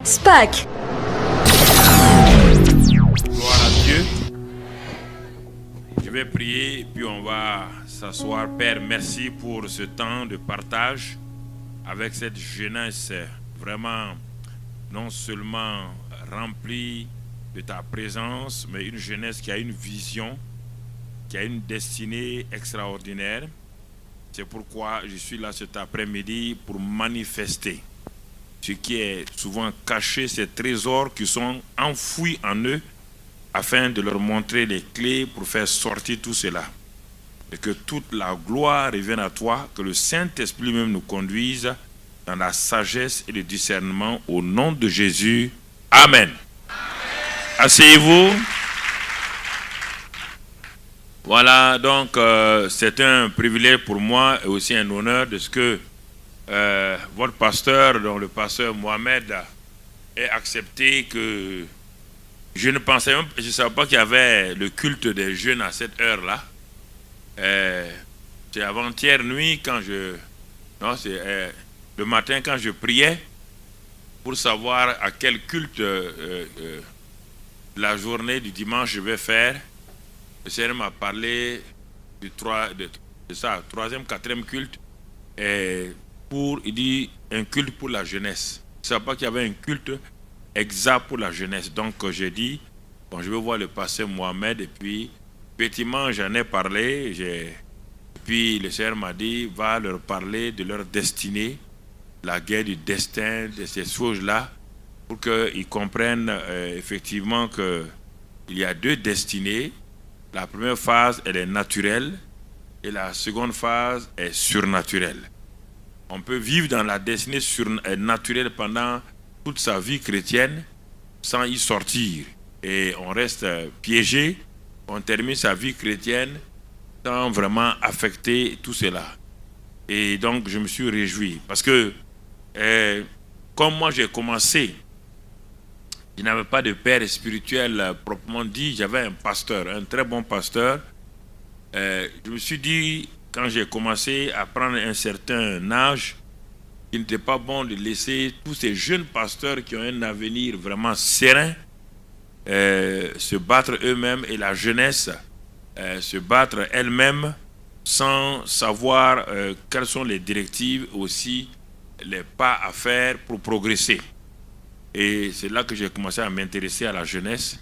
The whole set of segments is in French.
SPAC. Gloire à Dieu. Je vais prier, puis on va s'asseoir. Père, merci pour ce temps de partage avec cette jeunesse vraiment non seulement remplie de ta présence, mais une jeunesse qui a une vision, qui a une destinée extraordinaire. C'est pourquoi je suis là cet après-midi pour manifester ce qui est souvent caché, ces trésors qui sont enfouis en eux, afin de leur montrer les clés pour faire sortir tout cela. Et que toute la gloire revienne à toi, que le Saint-Esprit même nous conduise dans la sagesse et le discernement au nom de Jésus. Amen. Asseyez-vous. Voilà, donc c'est un privilège pour moi et aussi un honneur de ce que votre pasteur, donc le pasteur Mohamed, ait accepté que je ne pensais même, je ne savais pas qu'il y avait le culte des jeunes à cette heure-là. C'est avant-hier nuit quand non, c'est le matin quand je priais pour savoir à quel culte la journée du dimanche je vais faire. Le Seigneur m'a parlé du troisième, quatrième culte. Il dit un culte pour la jeunesse. Je ne savais pas qu'il y avait un culte exact pour la jeunesse. Donc j'ai dit, bon, je vais voir le pasteur Mohamed. Et puis, effectivement, j'en ai parlé. Puis le Seigneur m'a dit, va leur parler de leur destinée, la guerre du destin, de ces choses-là, pour qu'ils comprennent effectivement qu'il y a deux destinées. La première phase, elle est naturelle, et la seconde phase est surnaturelle. On peut vivre dans la destinée naturelle pendant toute sa vie chrétienne sans y sortir. Et on reste piégé, on termine sa vie chrétienne sans vraiment affecter tout cela. Et donc je me suis réjoui. Parce que comme moi j'ai commencé, je n'avais pas de père spirituel proprement dit, j'avais un pasteur, un très bon pasteur. Je me suis dit, quand j'ai commencé à prendre un certain âge, il n'était pas bon de laisser tous ces jeunes pasteurs qui ont un avenir vraiment serein se battre eux-mêmes et la jeunesse se battre elle-même sans savoir quelles sont les directives aussi, les pas à faire pour progresser. Et c'est là que j'ai commencé à m'intéresser à la jeunesse.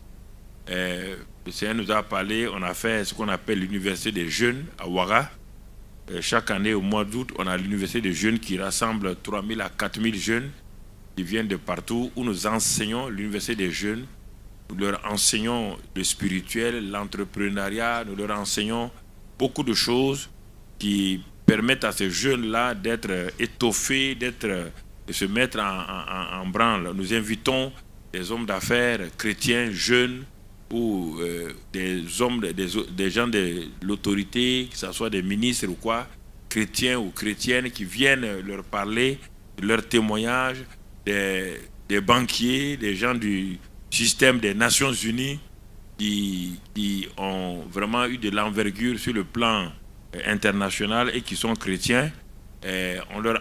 Le Seigneur nous a parlé, on a fait ce qu'on appelle l'université des jeunes à Ouaga. Chaque année, au mois d'août, on a l'université des jeunes qui rassemble 3000 à 4000 jeunes qui viennent de partout, où nous enseignons l'université des jeunes. Nous leur enseignons le spirituel, l'entrepreneuriat, nous leur enseignons beaucoup de choses qui permettent à ces jeunes-là d'être étoffés, de se mettre en branle. Nous invitons des hommes d'affaires chrétiens, jeunes, ou des gens de l'autorité, que ce soit des ministres ou quoi, chrétiens ou chrétiennes, qui viennent leur parler de leurs témoignages, des banquiers, des gens du système des Nations Unies qui ont vraiment eu de l'envergure sur le plan international et qui sont chrétiens.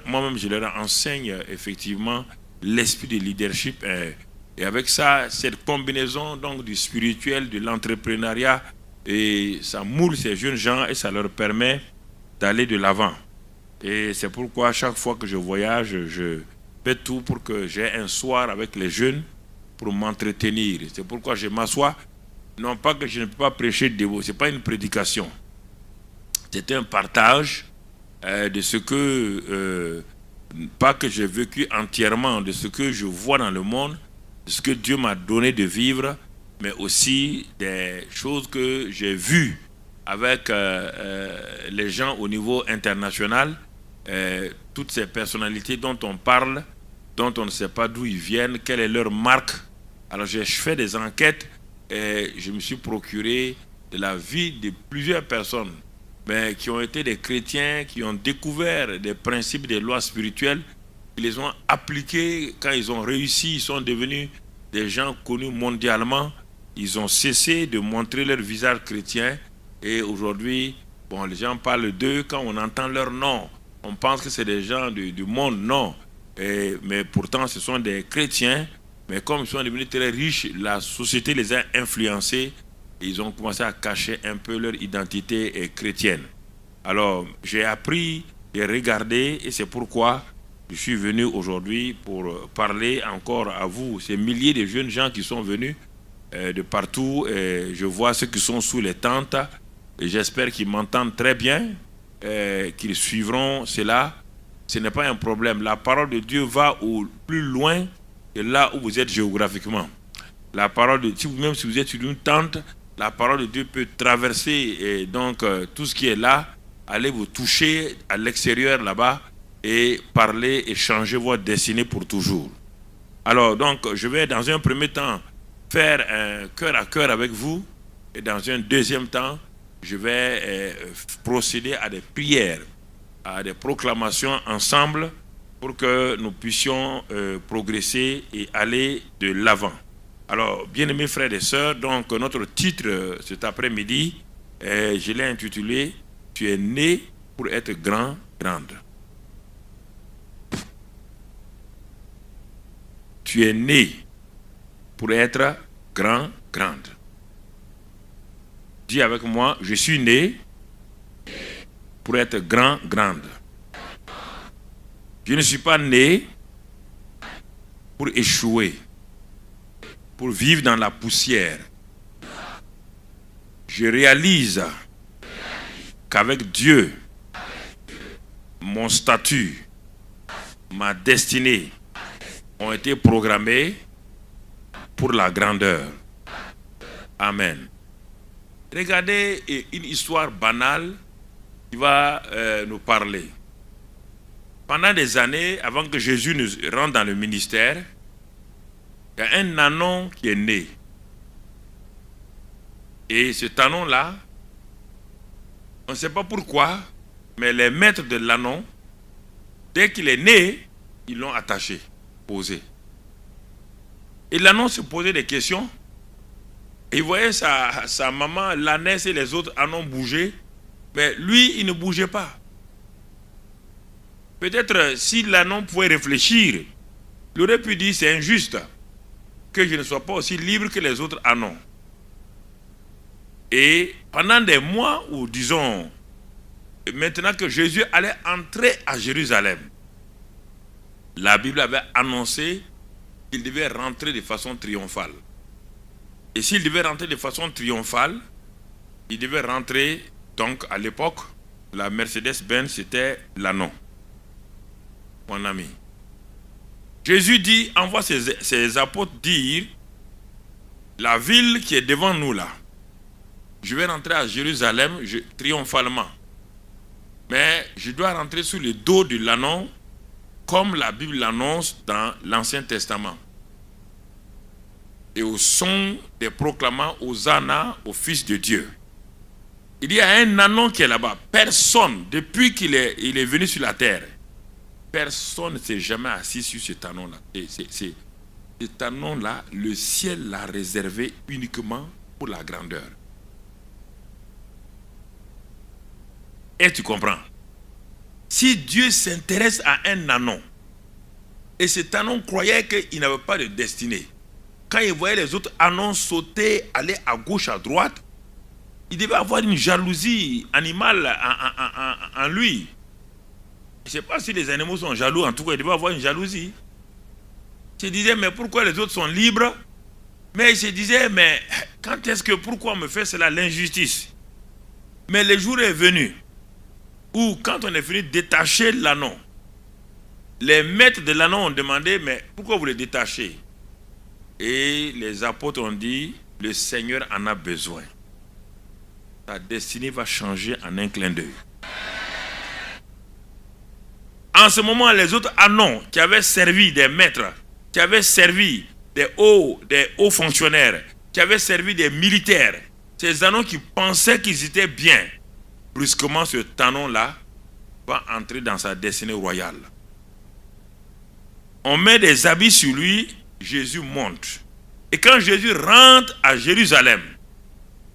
Moi-même, je leur enseigne effectivement l'esprit de leadership. Et avec ça, cette combinaison donc du spirituel, de l'entrepreneuriat, et ça moule ces jeunes gens et ça leur permet d'aller de l'avant. Et c'est pourquoi chaque fois que je voyage, je fais tout pour que j'ai un soir avec les jeunes pour m'entretenir. C'est pourquoi je m'assois. Non pas que je ne peux pas prêcher de dévotion, ce n'est pas une prédication. C'est un partage de ce que, pas que j'ai vécu entièrement, de ce que je vois dans le monde, de ce que Dieu m'a donné de vivre, mais aussi des choses que j'ai vues avec les gens au niveau international, toutes ces personnalités dont on parle, dont on ne sait pas d'où ils viennent, quelle est leur marque. Alors je fais des enquêtes et je me suis procuré de la vie de plusieurs personnes, mais qui ont été des chrétiens, qui ont découvert des principes, des lois spirituelles, ils les ont appliqués. Quand ils ont réussi, ils sont devenus des gens connus mondialement. Ils ont cessé de montrer leur visage chrétien. Et aujourd'hui, bon, les gens parlent d'eux. Quand on entend leur nom, on pense que c'est des gens du monde. Non. Mais pourtant, ce sont des chrétiens Mais comme ils sont devenus très riches, la société les a influencés et ils ont commencé à cacher un peu leur identité chrétienne. Alors, j'ai appris et regardé et c'est pourquoi je suis venu aujourd'hui pour parler encore à vous, ces milliers de jeunes gens qui sont venus de partout. Et je vois ceux qui sont sous les tentes et j'espère qu'ils m'entendent très bien, qu'ils suivront cela. Ce n'est pas un problème. La parole de Dieu va au plus loin que là où vous êtes géographiquement. La parole de, même si vous êtes sur une tente, la parole de Dieu peut traverser et donc tout ce qui est là, aller vous toucher à l'extérieur là-bas et parler et changer votre destinée pour toujours. Alors donc je vais dans un premier temps faire un cœur à cœur avec vous et dans un deuxième temps je vais procéder à des prières, à des proclamations ensemble pour que nous puissions progresser et aller de l'avant. Alors, bien-aimés frères et sœurs, donc notre titre cet après-midi, je l'ai intitulé « Tu es né pour être grand, grande ». Tu es né pour être grand, grande. Dis avec moi, je suis né pour être grand, grande. Je ne suis pas né pour échouer, pour vivre dans la poussière. Je réalise qu'avec Dieu, mon statut, ma destinée ont été programmés pour la grandeur. Amen. Regardez une histoire banale qui va nous parler. Pendant des années, avant que Jésus ne rentre dans le ministère, il y a un ânon qui est né. Et cet ânon-là, on ne sait pas pourquoi, mais les maîtres de l'ânon, dès qu'il est né, ils l'ont attaché, posé. Et l'ânon se posait des questions. Et il voyait sa maman, l'ânesse et les autres ânons bouger, mais lui, il ne bougeait pas. Peut-être si l'ânon pouvait réfléchir, il aurait pu dire c'est injuste que je ne sois pas aussi libre que les autres ânons. Et pendant des mois, ou disons, maintenant que Jésus allait entrer à Jérusalem, la Bible avait annoncé qu'il devait rentrer de façon triomphale. Et s'il devait rentrer de façon triomphale, il devait rentrer, donc à l'époque, la Mercedes-Benz, c'était l'ânon. Mon ami. Jésus dit, envoie ses apôtres dire, la ville qui est devant nous là, je vais rentrer à Jérusalem triomphalement. Mais je dois rentrer sous le dos de l'ânon, comme la Bible l'annonce dans l'Ancien Testament. Et au son des proclamants Hosanna au Fils de Dieu. Il y a un ânon qui est là-bas. Personne, depuis qu'il est venu sur la terre, personne ne s'est jamais assis sur cet ânon-là. Cet ânon-là, le ciel l'a réservé uniquement pour la grandeur. Et tu comprends? Si Dieu s'intéresse à un ânon, et cet ânon croyait qu'il n'avait pas de destinée, quand il voyait les autres ânons sauter, aller à gauche, à droite, il devait avoir une jalousie animale en lui. Je ne sais pas si les animaux sont jaloux, en tout cas, il devait avoir une jalousie. Il se disait, mais pourquoi les autres sont libres? Mais il se disait, mais quand est-ce que, pourquoi on me fait cela, l'injustice? Mais le jour est venu où, quand on est venu détacher l'ânon, les maîtres de l'ânon ont demandé, mais pourquoi vous le détachez? Et les apôtres ont dit, le Seigneur en a besoin. Ta destinée va changer en un clin d'œil. En ce moment, les autres ânons qui avaient servi des maîtres, qui avaient servi des hauts fonctionnaires, qui avaient servi des militaires, ces ânons qui pensaient qu'ils étaient bien, brusquement ce ânon-là va entrer dans sa destinée royale. On met des habits sur lui, Jésus monte. Et quand Jésus rentre à Jérusalem,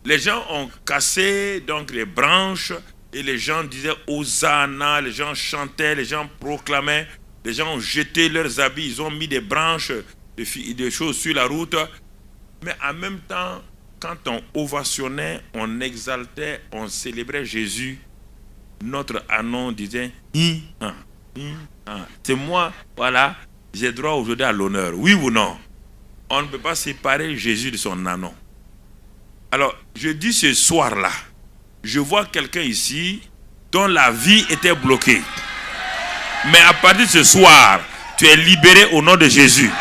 les gens ont cassé donc les branches et les gens disaient Hosanna, les gens chantaient, les gens proclamaient, les gens ont jeté leurs habits, ils ont mis des branches des choses sur la route. Mais en même temps, quand on ovationnait, on exaltait, on célébrait Jésus, notre anon disait c'est moi, voilà, j'ai droit aujourd'hui à l'honneur. Oui ou non? On ne peut pas séparer Jésus de son anon. Alors, je dis ce soir-là, je vois quelqu'un ici dont la vie était bloquée. Mais à partir de ce soir, tu es libéré au nom de Jésus.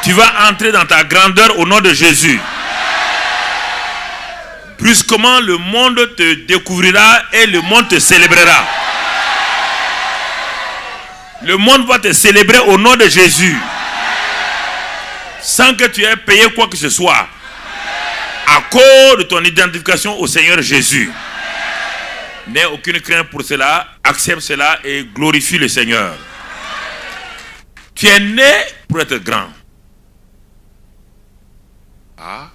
Tu vas entrer dans ta grandeur au nom de Jésus. Brusquement, le monde te découvrira et le monde te célébrera. Le monde va te célébrer au nom de Jésus. Sans que tu aies payé quoi que ce soit. À cause de ton identification au Seigneur Jésus. N'aie aucune crainte pour cela. Accepte cela et glorifie le Seigneur. Tu es né pour être grand. Ah.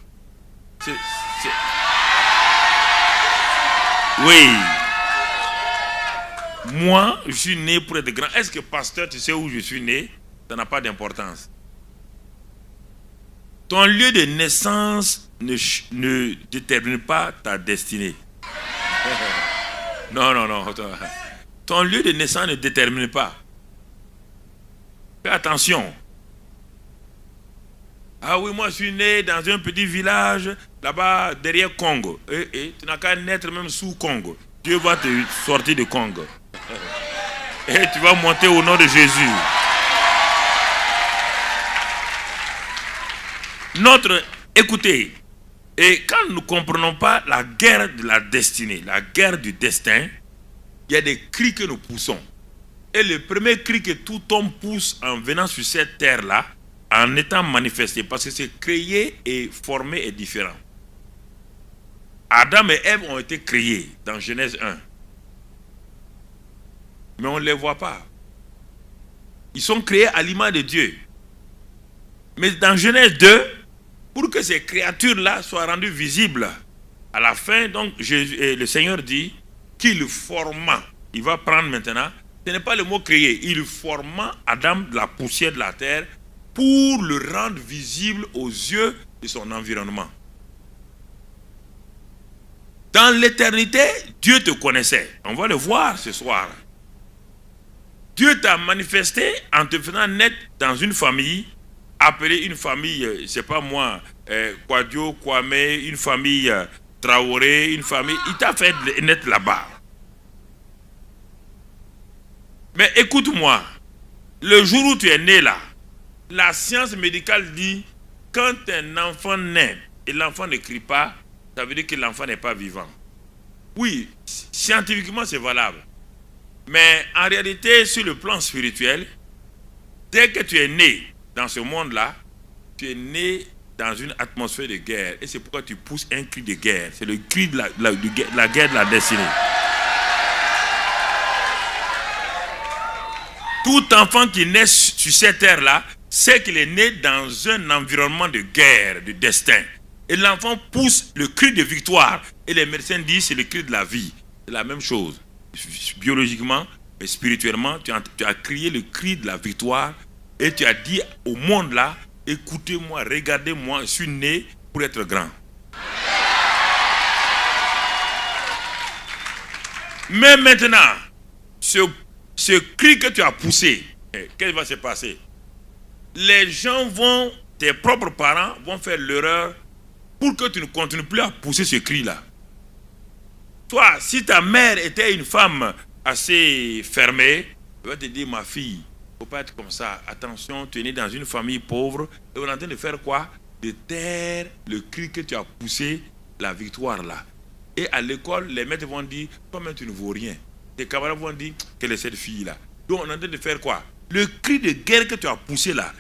Oui. Moi, je suis né pour être grand. Est-ce que pasteur, tu sais où je suis né? Ça n'a pas d'importance. Ton lieu de naissance ne détermine pas ta destinée. Non. Ton lieu de naissance ne détermine pas. Fais attention. Ah oui, moi je suis né dans un petit village, là-bas, derrière Congo. Tu n'as qu'à naître même sous Congo. Dieu va te sortir de Congo. Et tu vas monter au nom de Jésus. Écoutez, et quand nous ne comprenons pas la guerre de la destinée, la guerre du destin, il y a des cris que nous poussons. Et le premier cri que tout homme pousse en venant sur cette terre-là, en étant manifesté, parce que c'est créé et formé est différent. Adam et Ève ont été créés dans Genèse 1. Mais on ne les voit pas. Ils sont créés à l'image de Dieu. Mais dans Genèse 2, pour que ces créatures-là soient rendues visibles, à la fin, donc, le Seigneur dit qu'il forma. Il va prendre maintenant, ce n'est pas le mot créer, il forma Adam de la poussière de la terre pour le rendre visible aux yeux de son environnement. Dans l'éternité, Dieu te connaissait. On va le voir ce soir. Dieu t'a manifesté en te faisant naître dans une famille, appelée une famille, je ne sais pas moi, Kwadio, Kwame, une famille Traoré, une famille. Il t'a fait naître là-bas. Mais écoute-moi, le jour où tu es né là, la science médicale dit, quand un enfant naît et l'enfant ne crie pas, ça veut dire que l'enfant n'est pas vivant. Oui, scientifiquement c'est valable. Mais en réalité, sur le plan spirituel, dès que tu es né dans ce monde-là, tu es né dans une atmosphère de guerre. Et c'est pourquoi tu pousses un cri de guerre. C'est le cri de la guerre de la destinée. Tout enfant qui naît sur cette terre-là, sait qu'il est né dans un environnement de guerre, de destin. Et l'enfant pousse le cri de victoire. Et les médecins disent que c'est le cri de la vie. C'est la même chose. Biologiquement, mais spirituellement, tu as crié le cri de la victoire. Et tu as dit au monde là, écoutez-moi, regardez-moi, je suis né pour être grand. Mais maintenant, ce cri que tu as poussé, qu'est-ce qui va se passer? Les gens tes propres parents vont faire l'erreur pour que tu ne continues plus à pousser ce cri-là. Toi, si ta mère était une femme assez fermée, elle va te dire, ma fille, il ne faut pas être comme ça. Attention, tu es né dans une famille pauvre. Et on est en train de faire quoi? De taire le cri que tu as poussé, la victoire là. Et à l'école, les maîtres vont dire, toi-même tu ne vaux rien. Tes camarades vont dire, quelle est cette fille-là? Donc on est en train de faire quoi? Le cri de guerre que tu as poussé là,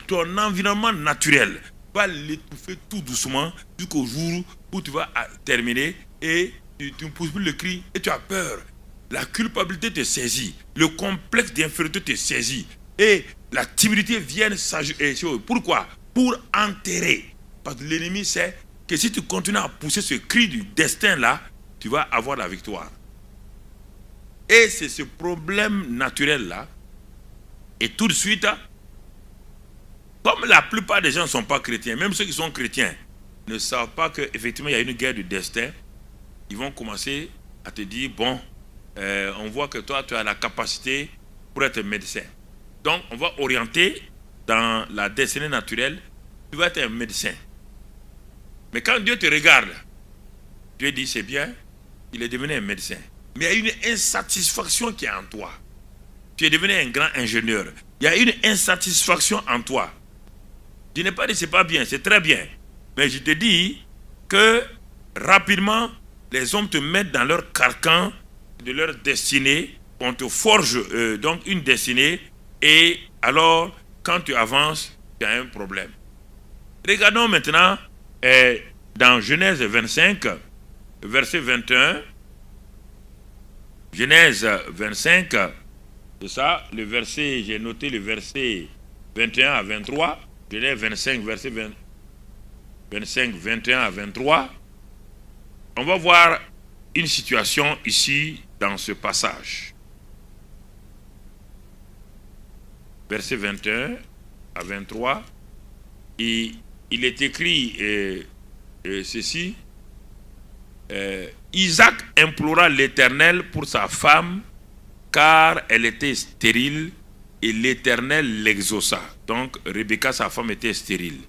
ton environnement naturel va l'étouffer tout doucement jusqu'au jour où tu vas terminer et tu ne pousses plus le cri et tu as peur. La culpabilité te saisit, le complexe d'infériorité te saisit et la timidité vient s'ajouter. Pourquoi? Pour enterrer. Parce que l'ennemi sait que si tu continues à pousser ce cri du destin là, tu vas avoir la victoire. Et c'est ce problème naturel là. Et tout de suite, Comme la plupart des gens ne sont pas chrétiens, même ceux qui sont chrétiens ne savent pas qu'effectivement il y a une guerre du destin, ils vont commencer à te dire, bon, on voit que toi tu as la capacité pour être médecin. Donc on va orienter dans la destinée naturelle, tu vas être un médecin. Mais quand Dieu te regarde, Dieu dit c'est bien, il est devenu un médecin. Mais il y a une insatisfaction qui est en toi. Tu es devenu un grand ingénieur. Il y a une insatisfaction en toi. Je n'ai pas dit c'est pas bien, c'est très bien. Mais je te dis que rapidement, les hommes te mettent dans leur carcan de leur destinée. On te forge donc une destinée. Et alors, quand tu avances, tu as un problème. Regardons maintenant dans Genèse 25, verset 21. Genèse 25, c'est ça, le verset, j'ai noté le verset 21 à 23. Genèse 25, verset 25, 21 à 23. On va voir une situation ici dans ce passage. Verset 21 à 23. Et il est écrit ceci. Isaac implora l'Éternel pour sa femme, car elle était stérile, et l'Éternel l'exauça. Donc Rebecca, sa femme, était stérile.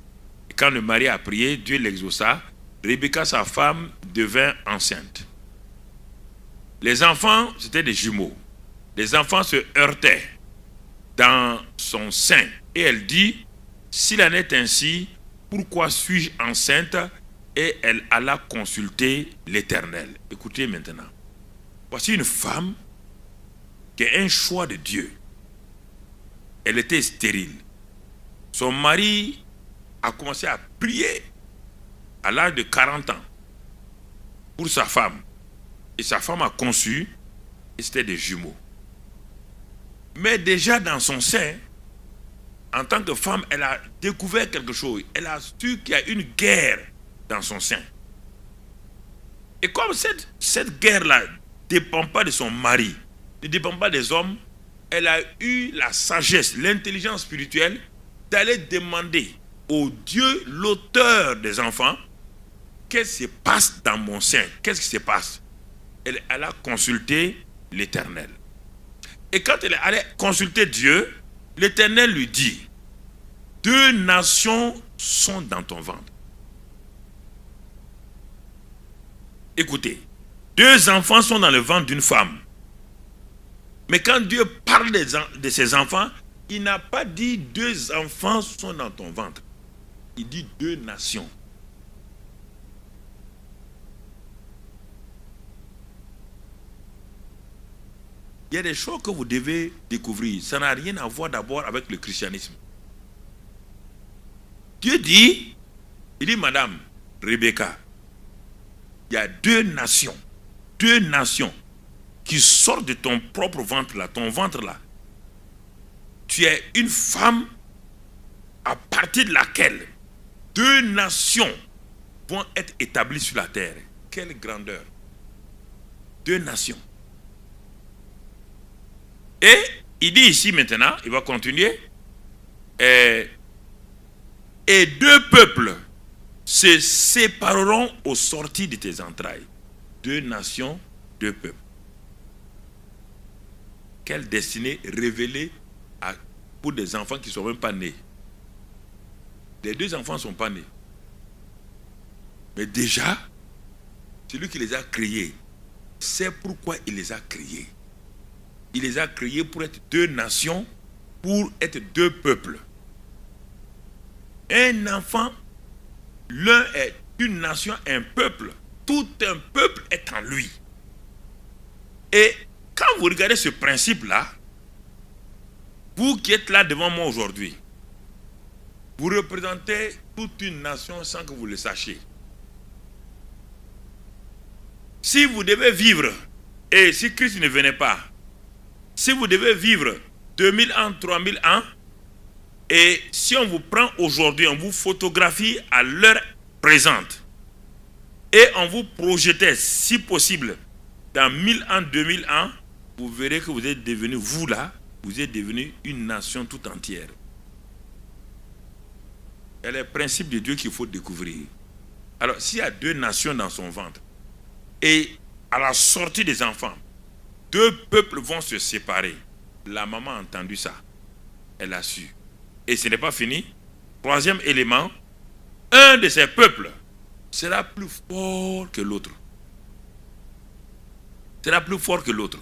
Et quand le mari a prié, Dieu l'exauça. Rebecca, sa femme, devint enceinte. Les enfants, c'était des jumeaux. Les enfants se heurtaient dans son sein. Et elle dit, s'il en est ainsi, pourquoi suis-je enceinte? Et elle alla consulter l'Éternel. Écoutez maintenant. Voici une femme qui a un choix de Dieu. Elle était stérile. Son mari a commencé à prier à l'âge de 40 ans pour sa femme. Et sa femme a conçu, et c'était des jumeaux. Mais déjà dans son sein, en tant que femme, elle a découvert quelque chose. Elle a su qu'il y a une guerre dans son sein. Et comme cette guerre-là ne dépend pas de son mari, ne dépend pas des hommes, elle a eu la sagesse, l'intelligence spirituelle d'aller demander au Dieu, l'auteur des enfants, qu'est-ce qui se passe dans mon sein? Qu'est-ce qui se passe? Elle a consulté l'Éternel. Et quand elle est allée consulter Dieu, l'Éternel lui dit, 2 nations sont dans ton ventre. Écoutez, 2 enfants sont dans le ventre d'une femme. Mais quand Dieu parle de ses enfants, il n'a pas dit 2 enfants sont dans ton ventre. Il dit 2 nations. Il y a des choses que vous devez découvrir. Ça n'a rien à voir d'abord avec le christianisme. Dieu dit, il dit, Madame Rebecca, il y a 2 nations qui sortent de ton propre ventre là, ton ventre là. Tu es une femme à partir de laquelle 2 nations vont être établies sur la terre. Quelle grandeur! 2 nations. Et il dit ici maintenant, il va continuer, et 2 peuples se sépareront au sortir de tes entrailles. 2 nations, 2 peuples. Quelle destinée révélée pour des enfants qui ne sont même pas nés. Les 2 enfants ne sont pas nés. Mais déjà, celui qui les a créés, c'est pourquoi il les a créés. Il les a créés pour être 2 nations, pour être 2 peuples. Un enfant, l'un est une nation, un peuple. Tout un peuple est en lui. Et quand vous regardez ce principe-là, vous qui êtes là devant moi aujourd'hui, vous représentez toute une nation sans que vous le sachiez. Si vous devez vivre, et si Christ ne venait pas, si vous devez vivre 2000 ans, 3000 ans, et si on vous prend aujourd'hui, on vous photographie à l'heure présente, et on vous projetait, si possible, dans 1000 ans, 2000 ans, vous verrez que vous êtes devenu, vous là, vous êtes devenu une nation tout entière. Il y a les principes de Dieu qu'il faut découvrir. Alors, s'il y a 2 nations dans son ventre, et à la sortie des enfants, 2 peuples vont se séparer. La maman a entendu ça. Elle a su. Et ce n'est pas fini. 3e élément, un de ces peuples sera plus fort que l'autre. Sera plus fort que l'autre.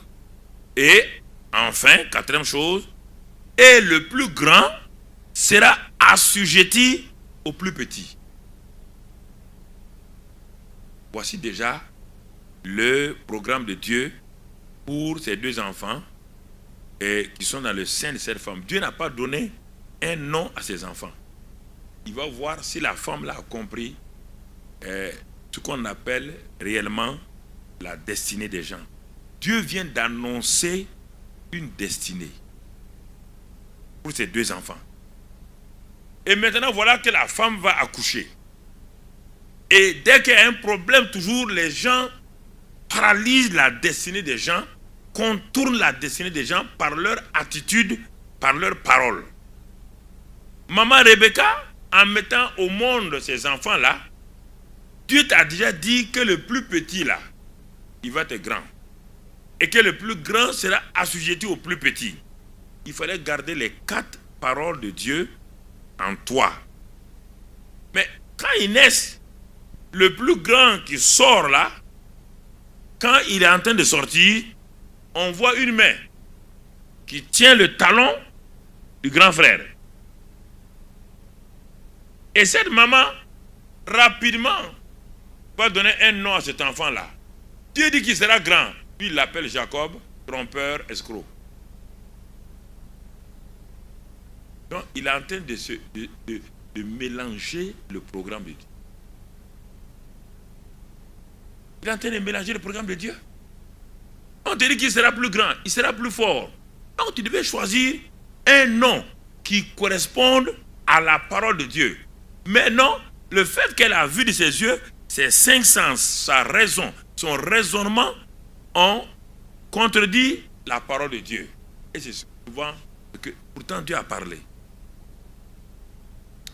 Et enfin, 4e chose, et le plus grand sera assujetti au plus petit. Voici déjà le programme de Dieu pour ces 2 enfants qui sont dans le sein de cette femme. Dieu n'a pas donné un nom à ses enfants. Il va voir si la femme l'a compris ce qu'on appelle réellement la destinée des gens. Dieu vient d'annoncer une destinée pour ces 2 enfants. Et maintenant, voilà que la femme va accoucher. Et dès qu'il y a un problème, toujours, les gens paralysent la destinée des gens, contournent la destinée des gens par leur attitude, par leurs paroles. Maman Rebecca, en mettant au monde ces enfants-là, Dieu t'a déjà dit que le plus petit là, il va être grand. Et que le plus grand sera assujetti au plus petit. Il fallait garder les 4 paroles de Dieu en toi. Mais quand ils naissent, le plus grand qui sort là, quand il est en train de sortir, on voit une main qui tient le talon du grand frère. Et cette maman, rapidement, va donner un nom à cet enfant-là. Dieu dit qu'il sera grand. Puis il l'appelle Jacob, trompeur, escroc. Donc il est en train de mélanger le programme de Dieu. Il est en train de mélanger le programme de Dieu. On te dit qu'il sera plus grand, il sera plus fort. Donc tu devais choisir un nom qui corresponde à la parole de Dieu. Mais non, le fait qu'elle a vu de ses yeux, ses 5 sens, sa raison, son raisonnement ont contredit la parole de Dieu. Et c'est souvent que pourtant Dieu a parlé.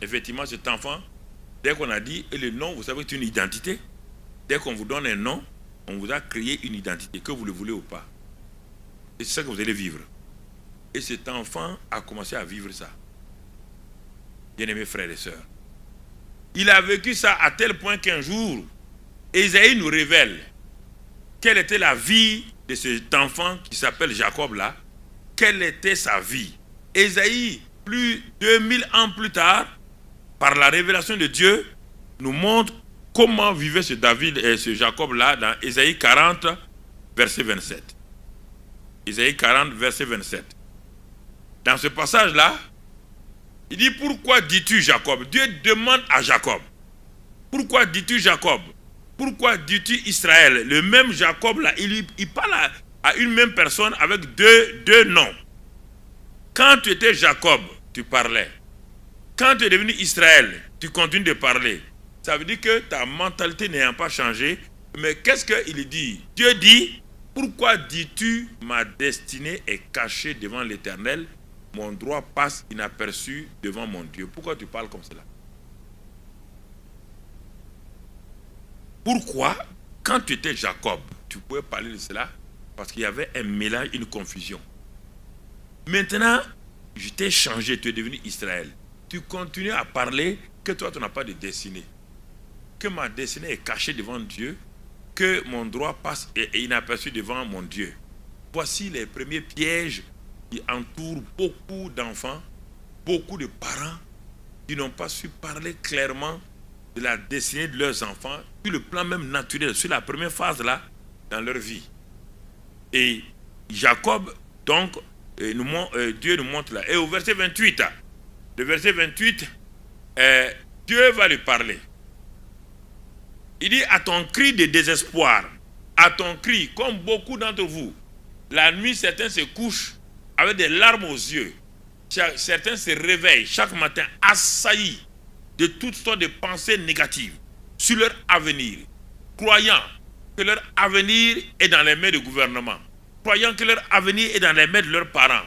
Effectivement, cet enfant, dès qu'on a dit, et le nom, vous savez, c'est une identité. Dès qu'on vous donne un nom, on vous a créé une identité, que vous le voulez ou pas. Et c'est ça que vous allez vivre. Et cet enfant a commencé à vivre ça. Bien-aimés frères et sœurs. Il a vécu ça à tel point qu'un jour, Ésaïe nous révèle quelle était la vie de cet enfant qui s'appelle Jacob là. Quelle était sa vie. Ésaïe, plus 2000 ans plus tard, par la révélation de Dieu, nous montre comment vivait ce David et ce Jacob là dans Ésaïe 40, verset 27. Ésaïe 40, verset 27. Dans ce passage là, il dit, pourquoi dis-tu Jacob? Dieu demande à Jacob. Pourquoi dis-tu Jacob? Pourquoi dis-tu Israël? Le même Jacob là, il parle à une même personne avec deux noms. Quand tu étais Jacob, tu parlais. Quand tu es devenu Israël, tu continues de parler. Ça veut dire que ta mentalité n'ayant pas changé. Mais qu'est-ce qu'il dit? Dieu dit, pourquoi dis-tu ma destinée est cachée devant l'Éternel? Mon droit passe inaperçu devant mon Dieu. Pourquoi tu parles comme cela? Pourquoi, quand tu étais Jacob, tu pouvais parler de cela? Parce qu'il y avait un mélange, une confusion. Maintenant, je t'ai changé, tu es devenu Israël. Tu continues à parler que toi, tu n'as pas de destinée. Que ma destinée est cachée devant Dieu, que mon droit passe inaperçu devant mon Dieu. Voici les premiers pièges qui entourent beaucoup d'enfants, beaucoup de parents qui n'ont pas su parler clairement de la destinée de leurs enfants, sur le plan même naturel, sur la première phase là, dans leur vie. Et Jacob, donc, Dieu nous montre là. Et au verset 28, le verset 28, Dieu va lui parler. Il dit, à ton cri de désespoir, à ton cri, comme beaucoup d'entre vous, la nuit, certains se couchent avec des larmes aux yeux. Certains se réveillent chaque matin assaillis de toutes sortes de pensées négatives sur leur avenir, croyant que leur avenir est dans les mains du gouvernement, croyant que leur avenir est dans les mains de leurs parents.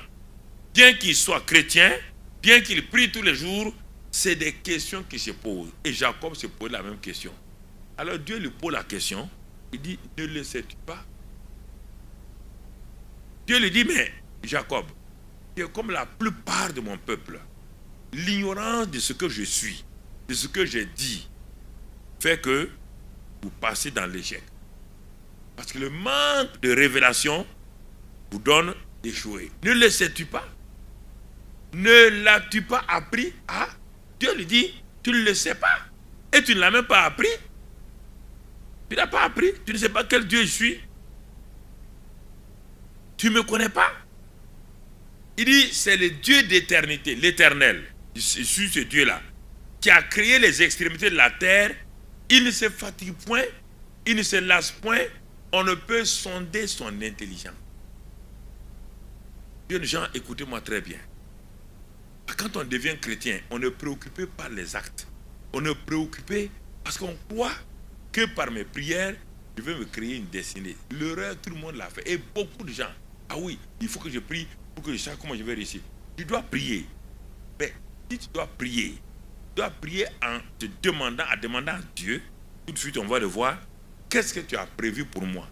Bien qu'ils soient chrétiens, bien qu'ils prient tous les jours, c'est des questions qui se posent. Et Jacob se pose la même question. Alors Dieu lui pose la question. Il dit, ne le sais-tu pas? Dieu lui dit, mais Jacob, tu es comme la plupart de mon peuple. L'ignorance de ce que je suis, de ce que j'ai dit, fait que vous passez dans l'échec. Parce que le manque de révélation vous donne d'échouer. Ne le sais-tu pas? Ne l'as-tu pas appris? Ah, Dieu lui dit, tu ne le sais pas. Et tu ne l'as même pas appris. Tu n'as pas appris. Tu ne sais pas quel Dieu je suis. Tu ne me connais pas. Il dit, c'est le Dieu d'éternité, l'éternel. Je suis ce Dieu-là, qui a créé les extrémités de la terre. Il ne se fatigue point, il ne se lasse point. On ne peut sonder son intelligence. Jeunes gens, écoutez-moi très bien. Quand on devient chrétien, on est préoccupé par les actes. On est préoccupé parce qu'on croit que par mes prières, je vais me créer une destinée. L'erreur, tout le monde l'a fait. Et beaucoup de gens, ah oui, il faut que je prie pour que je sache comment je vais réussir. Tu dois prier. Mais si tu dois prier en te demandant à Dieu, tout de suite on va le voir, qu'est-ce que tu as prévu pour moi?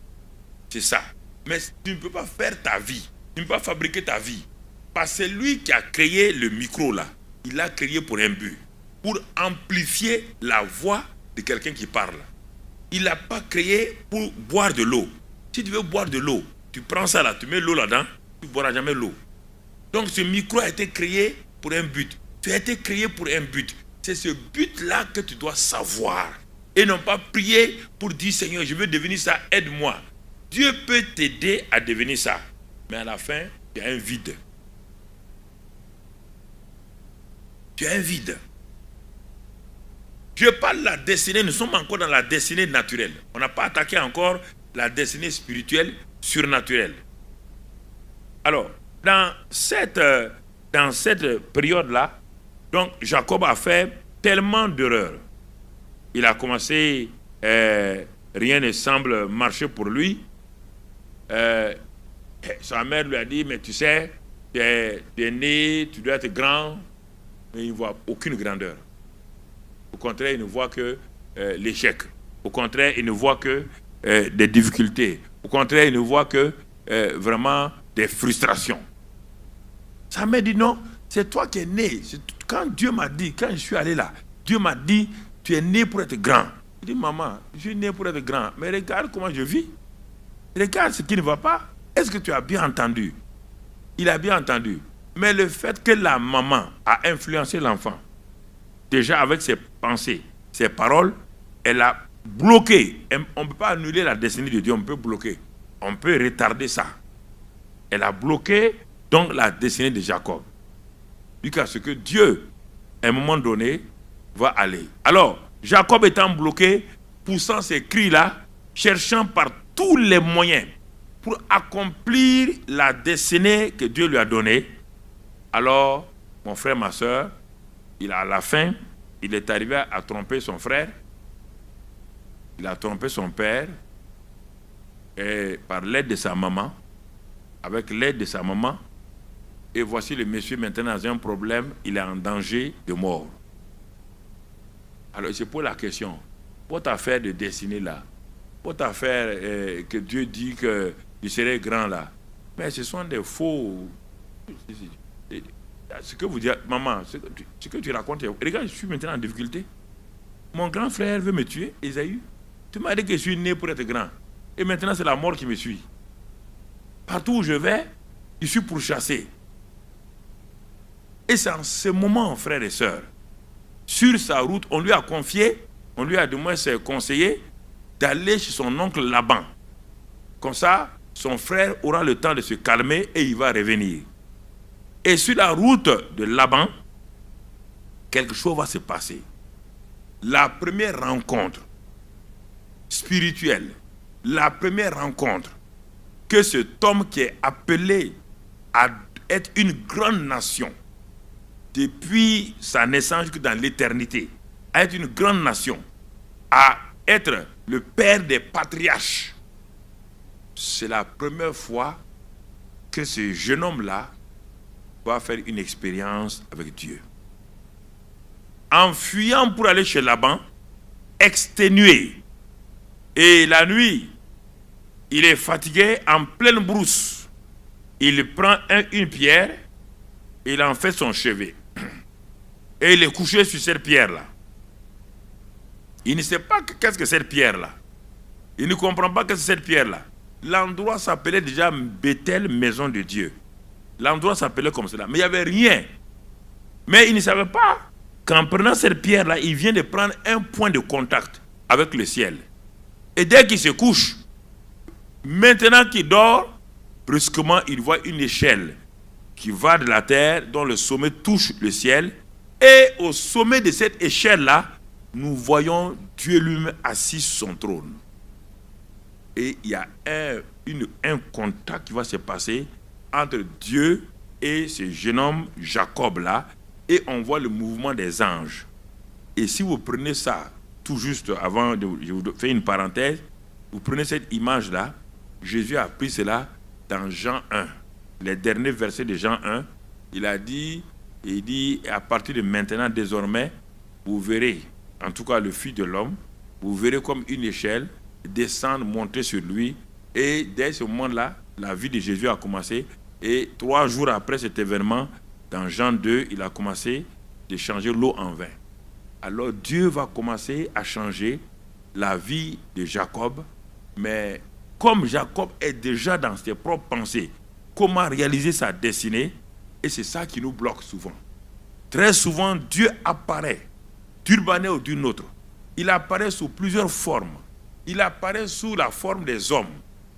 C'est ça. Mais tu ne peux pas faire ta vie, tu ne peux pas fabriquer ta vie. Parce que c'est lui qui a créé le micro là. Il l'a créé pour un but. Pour amplifier la voix de quelqu'un qui parle. Il ne l'a pas créé pour boire de l'eau. Si tu veux boire de l'eau, tu prends ça là, tu mets l'eau là-dedans, tu ne boiras jamais l'eau. Donc ce micro a été créé pour un but. Tu as été créé pour un but. C'est ce but-là que tu dois savoir. Et non pas prier pour dire, Seigneur, je veux devenir ça, aide-moi. Dieu peut t'aider à devenir ça. Mais à la fin, tu as un vide. Tu as un vide. Je parle de la destinée, nous sommes encore dans la destinée naturelle. On n'a pas attaqué encore la destinée spirituelle, surnaturelle. Alors, dans cette période-là, donc Jacob a fait tellement d'erreurs. Il a commencé, rien ne semble marcher pour lui. Sa mère lui a dit, mais tu sais, tu es né, tu dois être grand. Mais il ne voit aucune grandeur. Au contraire, il ne voit que l'échec. Au contraire, il ne voit que des difficultés. Au contraire, il ne voit que vraiment des frustrations. Sa mère dit non, c'est toi qui es né. Quand Dieu m'a dit, quand je suis allé là, Dieu m'a dit, tu es né pour être grand. Il dit, maman, je suis né pour être grand, mais regarde comment je vis. Regarde ce qui ne va pas. Est-ce que tu as bien entendu? Il a bien entendu. Mais le fait que la maman a influencé l'enfant, déjà avec ses pensées, ses paroles, elle a bloqué. On ne peut pas annuler la destinée de Dieu, on peut bloquer. On peut retarder ça. Elle a bloqué donc la destinée de Jacob. Jusqu'à ce que Dieu, à un moment donné, va aller. Alors, Jacob étant bloqué, poussant ses cris-là, cherchant par tous les moyens pour accomplir la destinée que Dieu lui a donnée. Alors, mon frère, ma soeur, à la fin, il est arrivé à tromper son frère. Il a trompé son père. Et par l'aide de sa maman, avec l'aide de sa maman, et voici le monsieur maintenant dans un problème, il est en danger de mort. Alors il se pose la question, votre affaire de destinée là, votre affaire que Dieu dit qu'il serait grand là, mais ce sont des faux. Ce que vous dites, maman, ce que tu racontes, regarde, je suis maintenant en difficulté. Mon grand frère veut me tuer, Esaü. Tu m'as dit que je suis né pour être grand. Et maintenant, c'est la mort qui me suit. Partout où je vais, je suis pourchassé. Et c'est en ce moment, frères et sœurs, sur sa route, on lui a confié, on lui a du moins conseillé d'aller chez son oncle Laban. Comme ça, son frère aura le temps de se calmer et il va revenir. Et sur la route de Laban, quelque chose va se passer. La première rencontre spirituelle, la première rencontre que cet homme qui est appelé à être une grande nation, depuis sa naissance jusque dans l'éternité, à être une grande nation, à être le père des patriarches, c'est la première fois que ce jeune homme-là va faire une expérience avec Dieu. en fuyant pour aller chez Laban, exténué. Et la nuit, il est fatigué en pleine brousse. Il prend une pierre, il en fait son chevet. Et il est couché sur cette pierre-là. Il ne sait pas qu'est-ce que cette pierre-là. Il ne comprend pas que c'est cette pierre-là. L'endroit s'appelait déjà Bethel, maison de Dieu. L'endroit s'appelait comme cela. Mais il n'y avait rien. Mais il ne savait pas qu'en prenant cette pierre-là, il vient de prendre un point de contact avec le ciel. Et dès qu'il se couche, maintenant qu'il dort, brusquement, il voit une échelle qui va de la terre, dont le sommet touche le ciel. Et au sommet de cette échelle-là, nous voyons Dieu lui-même assis sur son trône. Et il y a un contact qui va se passer entre Dieu et ce jeune homme Jacob-là. Et on voit le mouvement des anges. Et si vous prenez ça, tout juste avant, je vous fais une parenthèse, vous prenez cette image-là, Jésus a pris cela dans Jean 1. Les derniers versets de Jean 1, il dit, à partir de maintenant, désormais, vous verrez, en tout cas le Fils de l'homme, vous verrez comme une échelle descendre, monter sur lui. Et dès ce moment-là, la vie de Jésus a commencé. Et 3 jours après cet événement, dans Jean 2, il a commencé de changer l'eau en vin. Alors Dieu va commencer à changer la vie de Jacob. Mais comme Jacob est déjà dans ses propres pensées, comment réaliser sa destinée? Et c'est ça qui nous bloque souvent. Très souvent, Dieu apparaît d'une manière ou d'une autre. Il apparaît sous plusieurs formes. Il apparaît sous la forme des hommes.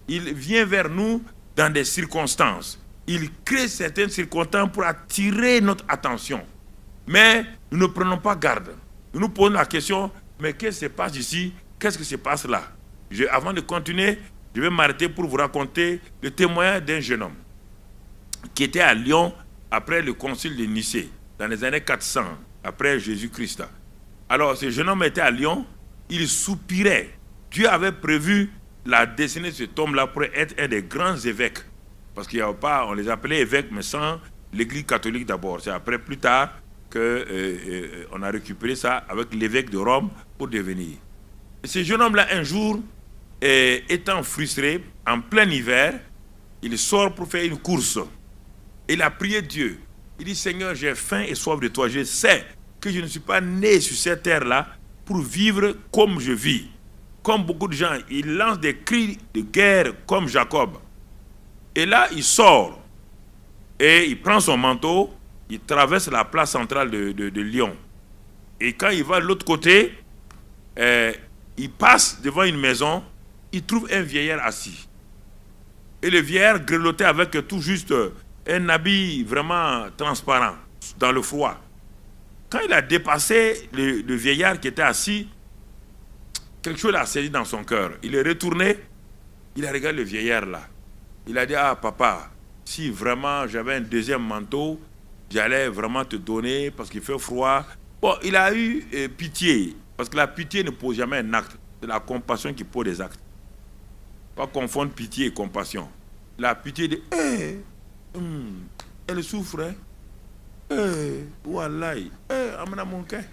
Il vient vers nous dans des circonstances. Il crée certaines circonstances pour attirer notre attention. Mais nous ne prenons pas garde. Nous nous posons la question, mais qu'est-ce qui se passe ici? Qu'est-ce qui se passe là? Avant de continuer, je vais m'arrêter pour vous raconter le témoignage d'un jeune homme qui était à Lyon après le concile de Nicée, dans les années 400, après Jésus-Christ. Alors, ce jeune homme était à Lyon, il soupirait. Dieu avait prévu la destinée de cet homme-là pour être un des grands évêques. Parce qu'il n'y a pas, on les appelait évêques, mais sans l'église catholique d'abord. C'est après, plus tard, qu'on a récupéré ça avec l'évêque de Rome pour devenir. Et ce jeune homme-là, un jour, étant frustré, en plein hiver, il sort pour faire une course. Il a prié Dieu. Il dit, Seigneur, j'ai faim et soif de toi. Je sais que je ne suis pas né sur cette terre-là pour vivre comme je vis. Comme beaucoup de gens, il lance des cris de guerre comme Jacob. Et là, il sort. Et il prend son manteau, il traverse la place centrale de Lyon. Et quand il va de l'autre côté, il passe devant une maison, il trouve un vieillard assis. Et le vieillard grelottait avec tout juste un habit vraiment transparent, dans le froid. Quand il a dépassé le vieillard qui était assis, quelque chose l'a saisi dans son cœur. Il est retourné, il a regardé le vieillard là. Il a dit, ah papa, si vraiment j'avais un deuxième manteau, j'allais vraiment te donner parce qu'il fait froid. Bon, il a eu pitié, parce que la pitié ne pose jamais un acte. C'est la compassion qui pose des actes. Pas confondre pitié et compassion. La pitié dit, elle souffre, hein? Wallahi, amena mon cœur.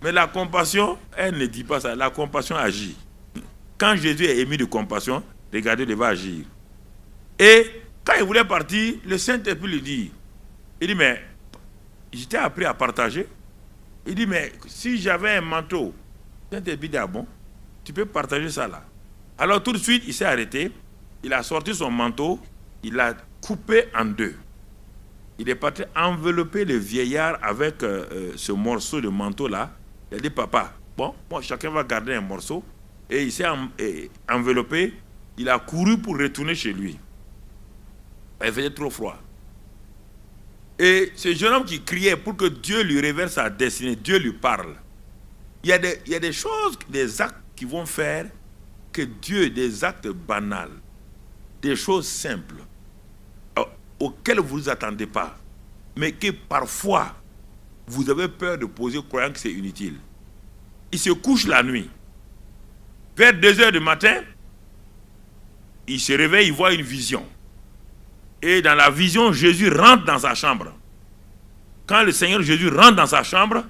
Mais la compassion, elle ne dit pas ça. La compassion agit. Quand Jésus est ému de compassion, regardez, il va agir. Et quand il voulait partir, le Saint-Esprit lui dit, il dit, mais je t'ai appris à partager. Il dit, mais si j'avais un manteau, le Saint-Esprit dit, ah bon, tu peux partager ça là. Alors tout de suite, il s'est arrêté, il a sorti son manteau, il l'a coupé en deux. Il est parti envelopper le vieillard avec ce morceau de manteau là. Il a dit, papa, bon, chacun va garder un morceau. Et il s'est enveloppé, il a couru pour retourner chez lui. Il faisait trop froid. Et ce jeune homme qui criait pour que Dieu lui révèle sa destinée, Dieu lui parle. Il y a des choses, des actes qui vont faire que Dieu, des actes banals, des choses simples, auxquelles vous ne vous attendez pas, mais que parfois, vous avez peur de poser croyant que c'est inutile. Il se couche la nuit. Vers 2 heures du matin, il se réveille, il voit une vision. Et dans la vision, Jésus rentre dans sa chambre. Quand le Seigneur Jésus rentre dans sa chambre,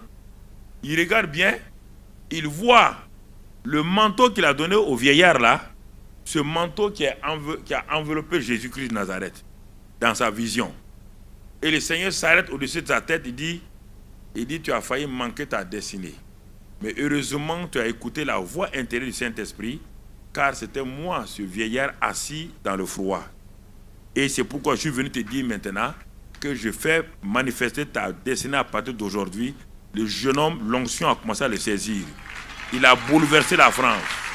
Il regarde bien, il voit le manteau qu'il a donné au vieillard là, ce manteau qui a enveloppé Jésus-Christ de Nazareth dans sa vision. Et le Seigneur s'arrête au-dessus de sa tête, il dit, tu as failli manquer ta destinée. Mais heureusement, tu as écouté la voix intérieure du Saint-Esprit, car c'était moi, ce vieillard assis dans le froid. Et c'est pourquoi je suis venu te dire maintenant que je fais manifester ta destinée à partir d'aujourd'hui. Le jeune homme, l'onction a commencé à le saisir. Il a bouleversé la France.